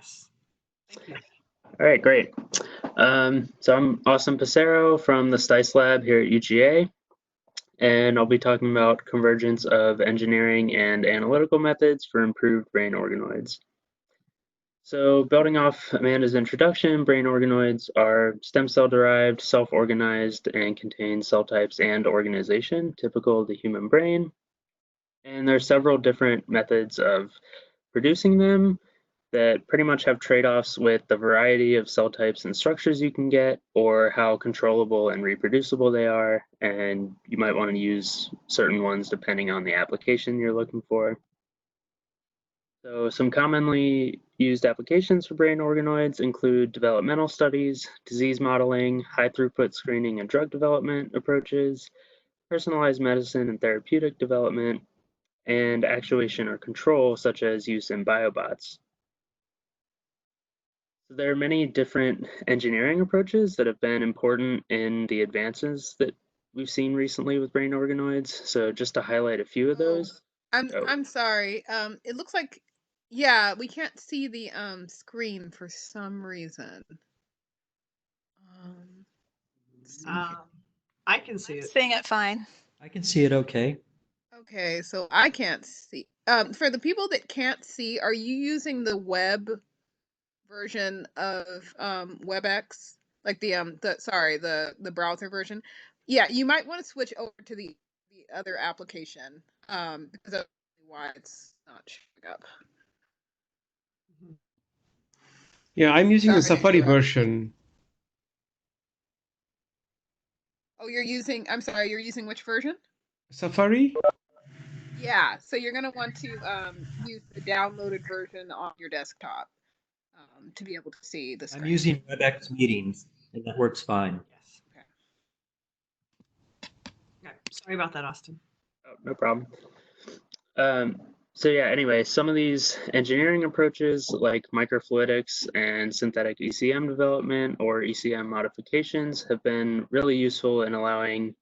Yes. Thank you. All right, great. So I'm Austin Passaro from the Stice Lab here at UGA, and I'll be talking about convergence of engineering and analytical methods for improved brain organoids. So building off Amanda's introduction, brain organoids are stem cell derived, self-organized, and contain cell types and organization typical of the human brain. And there are several different methods of producing them that pretty much have trade-offs with the variety of cell types and structures you can get, or how controllable and reproducible they are, and you might want to use certain ones depending on the application you're looking for. So some commonly used applications for brain organoids include developmental studies, disease modeling, high throughput screening and drug development approaches, personalized medicine and therapeutic development, and actuation or control, such as use in biobots. So there are many different engineering approaches that have been important in the advances that we've seen recently with brain organoids. So just to highlight a few of those. I'm sorry. It looks like, yeah, we can't see the screen for some reason. I can see it. Seeing it fine. I can see it okay. Okay, so I can't see. For the people that can't see, are you using the web version of WebEx? Like the browser version? Yeah, you might want to switch over to the other application because that's why it's not showing up. Yeah, I'm using the Safari version. Oh, I'm sorry, you're using which version? Safari? Yeah, so you're going to want to use the downloaded version on your desktop to be able to see the screen. I'm using WebEx meetings, and that works fine. Yes. Okay. Sorry about that, Austin. Oh, no problem. So yeah, anyway, some of these engineering approaches like microfluidics and synthetic ECM development or ECM modifications have been really useful in allowing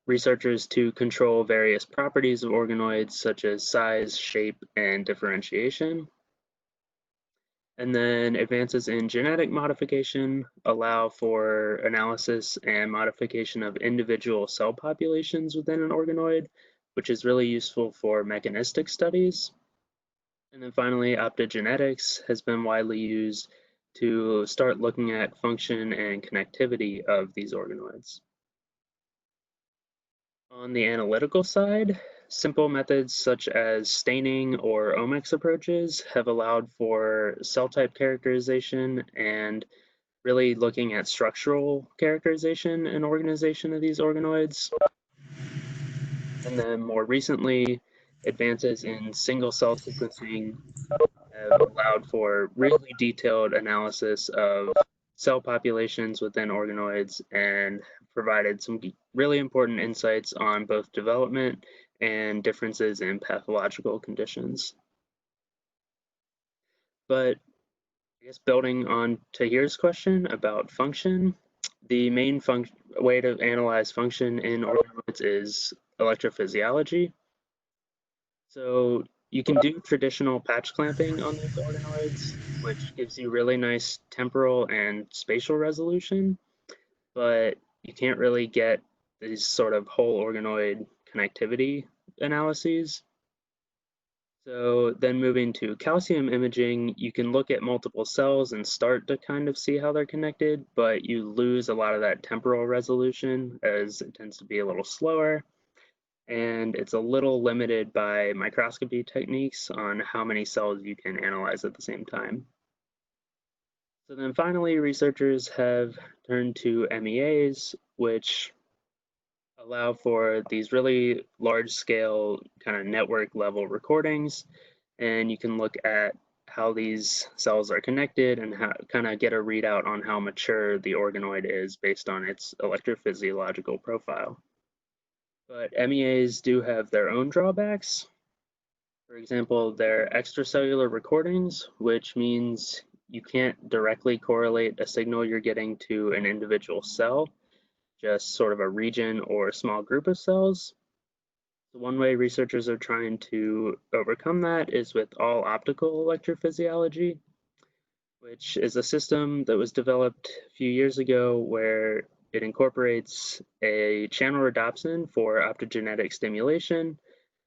researchers to control various properties of organoids such as size, shape, and differentiation. And then advances in genetic modification allow for analysis and modification of individual cell populations within an organoid, which is really useful for mechanistic studies. And then finally, optogenetics has been widely used to start looking at function and connectivity of these organoids. On the analytical side, simple methods such as staining or omics approaches have allowed for cell type characterization and really looking at structural characterization and organization of these organoids. And then more recently, advances in single cell sequencing have allowed for really detailed analysis of cell populations within organoids and provided some really important insights on both development and differences in pathological conditions. But I guess building on Tahir's question about function, the main way to analyze function in organoids is electrophysiology. So you can do traditional patch clamping on these organoids, which gives you really nice temporal and spatial resolution, but you can't really get these sort of whole organoid connectivity analyses. So then moving to calcium imaging, you can look at multiple cells and start to kind of see how they're connected, but you lose a lot of that temporal resolution as it tends to be a little slower. And it's a little limited by microscopy techniques on how many cells you can analyze at the same time. So then finally, researchers have turned to MEAs, which allow for these really large scale kind of network level recordings. And you can look at how these cells are connected and how, kind of get a readout on how mature the organoid is based on its electrophysiological profile. But MEAs do have their own drawbacks. For example, they're extracellular recordings, which means you can't directly correlate a signal you're getting to an individual cell, just sort of a region or a small group of cells. So one way researchers are trying to overcome that is with all optical electrophysiology, which is a system that was developed a few years ago where it incorporates a channel rhodopsin for optogenetic stimulation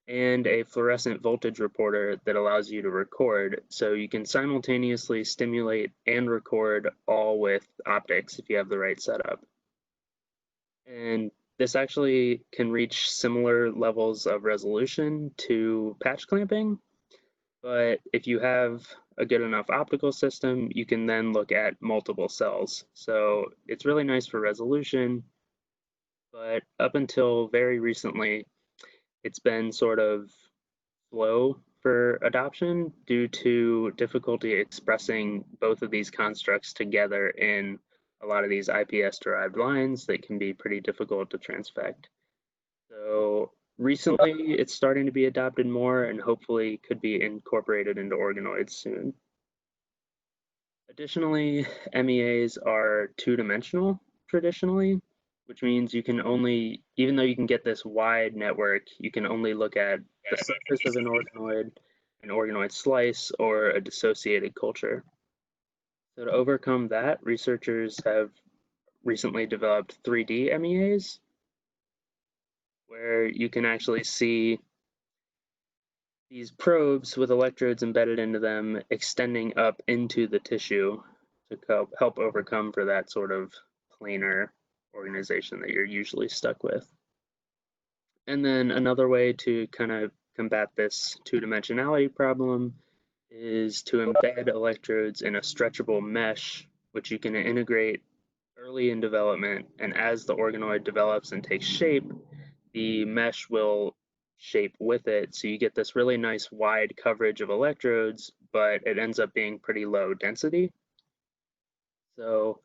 and a fluorescent voltage reporter that allows you to record. So you can simultaneously stimulate and record all with optics if you have the right setup. And this actually can reach similar levels of resolution to patch clamping. But if you have a good enough optical system, you can then look at multiple cells. So it's really nice for resolution, but up until very recently, it's been sort of slow for adoption due to difficulty expressing both of these constructs together in a lot of these IPS-derived lines that can be pretty difficult to transfect. So recently, it's starting to be adopted more and hopefully could be incorporated into organoids soon. Additionally, MEAs are two-dimensional traditionally, which means you can only, even though you can get this wide network, you can only look at the surface of an organoid slice, or a dissociated culture. So to overcome that, researchers have recently developed 3D MEAs, where you can actually see these probes with electrodes embedded into them extending up into the tissue to help overcome for that sort of planar organization that you're usually stuck with. And then another way to kind of combat this two-dimensionality problem is to embed electrodes in a stretchable mesh, which you can integrate early in development, and as the organoid develops and takes shape, the mesh will shape with it, so you get this really nice wide coverage of electrodes, but it ends up being pretty low density. So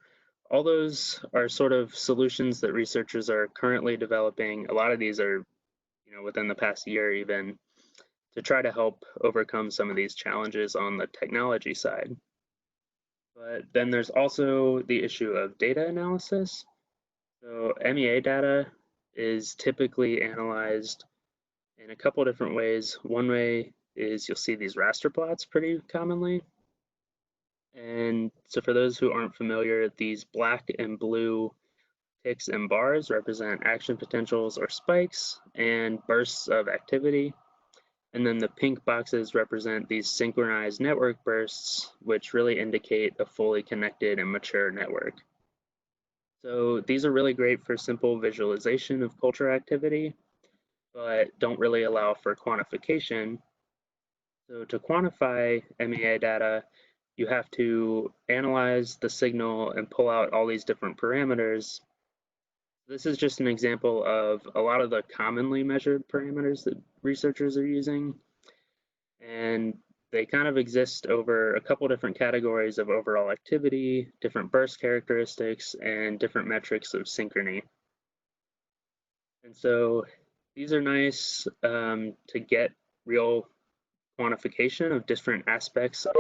all those are sort of solutions that researchers are currently developing. A lot of these are, within the past year even, to try to help overcome some of these challenges on the technology side. But then there's also the issue of data analysis. So MEA data is typically analyzed in a couple different ways. One way is you'll see these raster plots pretty commonly. And so for those who aren't familiar, these black and blue ticks and bars represent action potentials or spikes and bursts of activity. And then the pink boxes represent these synchronized network bursts, which really indicate a fully connected and mature network. So these are really great for simple visualization of culture activity, but don't really allow for quantification. So to quantify MEA data, you have to analyze the signal and pull out all these different parameters. This is just an example of a lot of the commonly measured parameters that researchers are using. And they kind of exist over a couple different categories of overall activity, different burst characteristics, and different metrics of synchrony. And so these are nice to get real quantification of different aspects of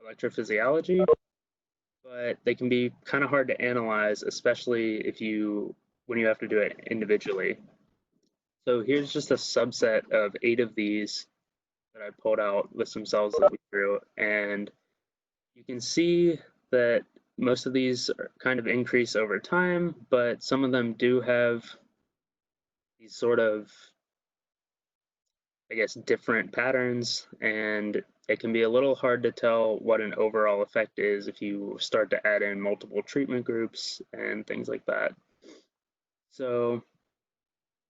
electrophysiology, but they can be kind of hard to analyze, especially when you have to do it individually. So here's just a subset of 8 of these that I pulled out with some cells that we drew, and you can see that most of these kind of increase over time, but some of them do have these sort of, I guess, different patterns, and it can be a little hard to tell what an overall effect is if you start to add in multiple treatment groups and things like that. So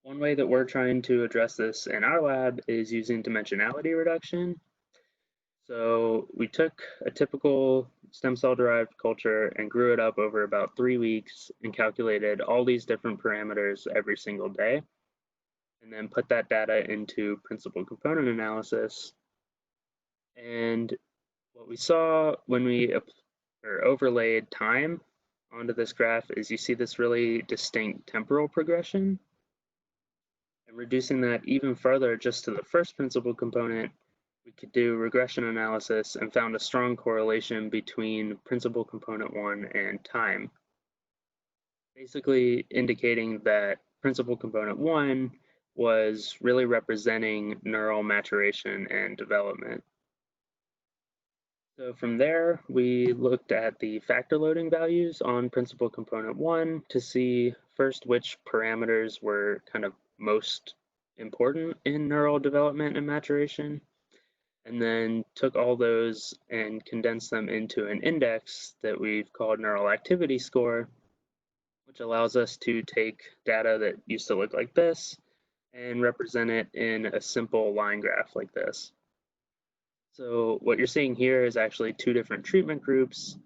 one way that we're trying to address this in our lab is using dimensionality reduction. So we took a typical stem cell derived culture and grew it up over about 3 weeks and calculated all these different parameters every single day, and then put that data into principal component analysis. And what we saw when we overlaid time onto this graph is you see this really distinct temporal progression. And reducing that even further just to the first principal component, we could do regression analysis and found a strong correlation between principal component 1 and time, basically indicating that principal component 1 was really representing neural maturation and development. So from there, we looked at the factor loading values on principal component 1 to see first which parameters were kind of most important in neural development and maturation, and then took all those and condensed them into an index that we've called neural activity score, which allows us to take data that used to look like this and represent it in a simple line graph like this. So what you're seeing here is actually 2 different treatment groups.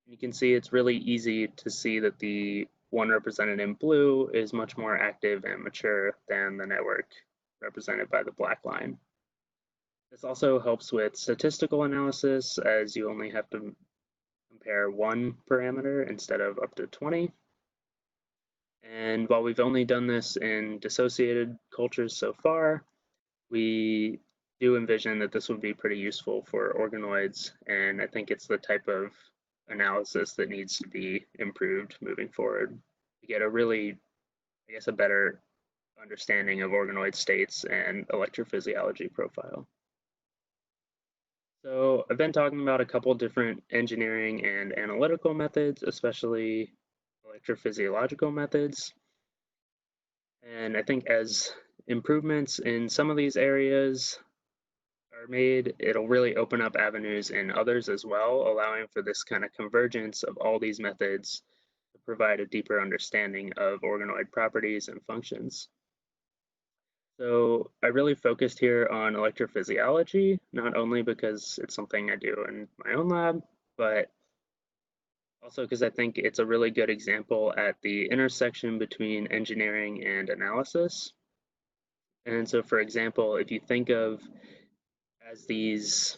You can see it's really easy to see that the one represented in blue is much more active and mature than the network represented by the black line. This also helps with statistical analysis, as you only have to compare 1 parameter instead of up to 20. And while we've only done this in dissociated cultures so far, we do envision that this would be pretty useful for organoids, and I think it's the type of analysis that needs to be improved moving forward to get a really, I guess, a better understanding of organoid states and electrophysiology profile. So I've been talking about a couple different engineering and analytical methods, especially electrophysiological methods. And I think as improvements in some of these areas are made, it'll really open up avenues in others as well, allowing for this kind of convergence of all these methods to provide a deeper understanding of organoid properties and functions. So I really focused here on electrophysiology, not only because it's something I do in my own lab, but also because I think it's a really good example at the intersection between engineering and analysis. And so, for example, if you think of as these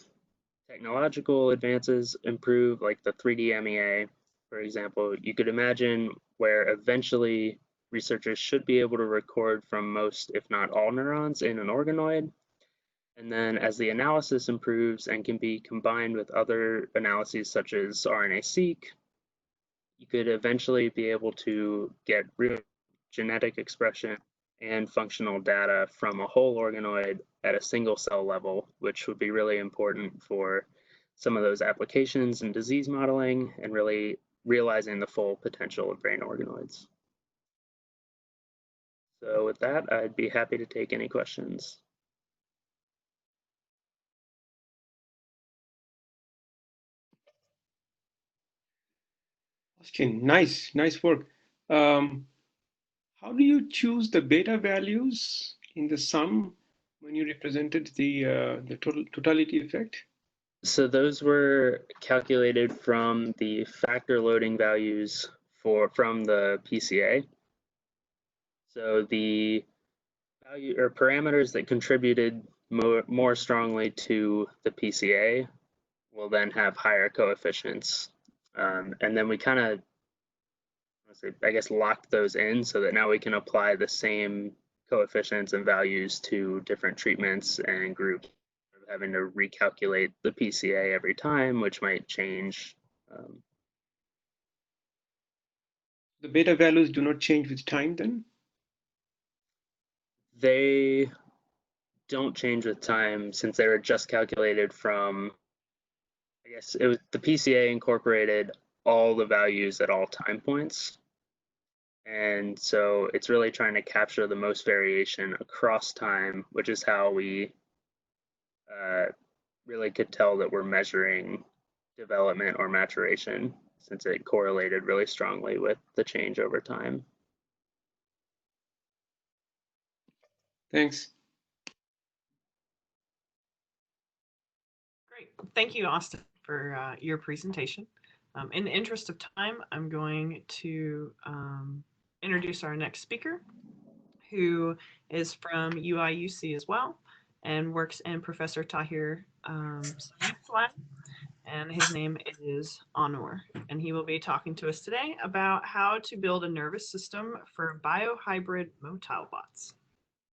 technological advances improve, like the 3D MEA, for example, you could imagine where eventually researchers should be able to record from most, if not all, neurons in an organoid. And then as the analysis improves and can be combined with other analyses such as RNA-seq, you could eventually be able to get real genetic expression and functional data from a whole organoid at a single cell level, which would be really important for some of those applications in disease modeling and really realizing the full potential of brain organoids. So with that, I'd be happy to take any questions. Austin, nice work. How do you choose the beta values in the sum when you represented the totality effect? So those were calculated from the factor loading values from the PCA. So the value or parameters that contributed more strongly to the PCA will then have higher coefficients. And then we kind of, I guess, locked those in so that now we can apply the same coefficients and values to different treatments and groups, having to recalculate the PCA every time, which might change. The beta values do not change with time then? They don't change with time since they were just calculated from, I guess it was the PCA incorporated all the values at all time points. And so it's really trying to capture the most variation across time, which is how we really could tell that we're measuring development or maturation, since it correlated really strongly with the change over time. Thanks. Great. Thank you, Austin, for your presentation. In the interest of time, I'm going to introduce our next speaker, who is from UIUC as well and works in Professor Tahir Stice Lab. And his name is Anwar, and he will be talking to us today about how to build a nervous system for biohybrid motile bots.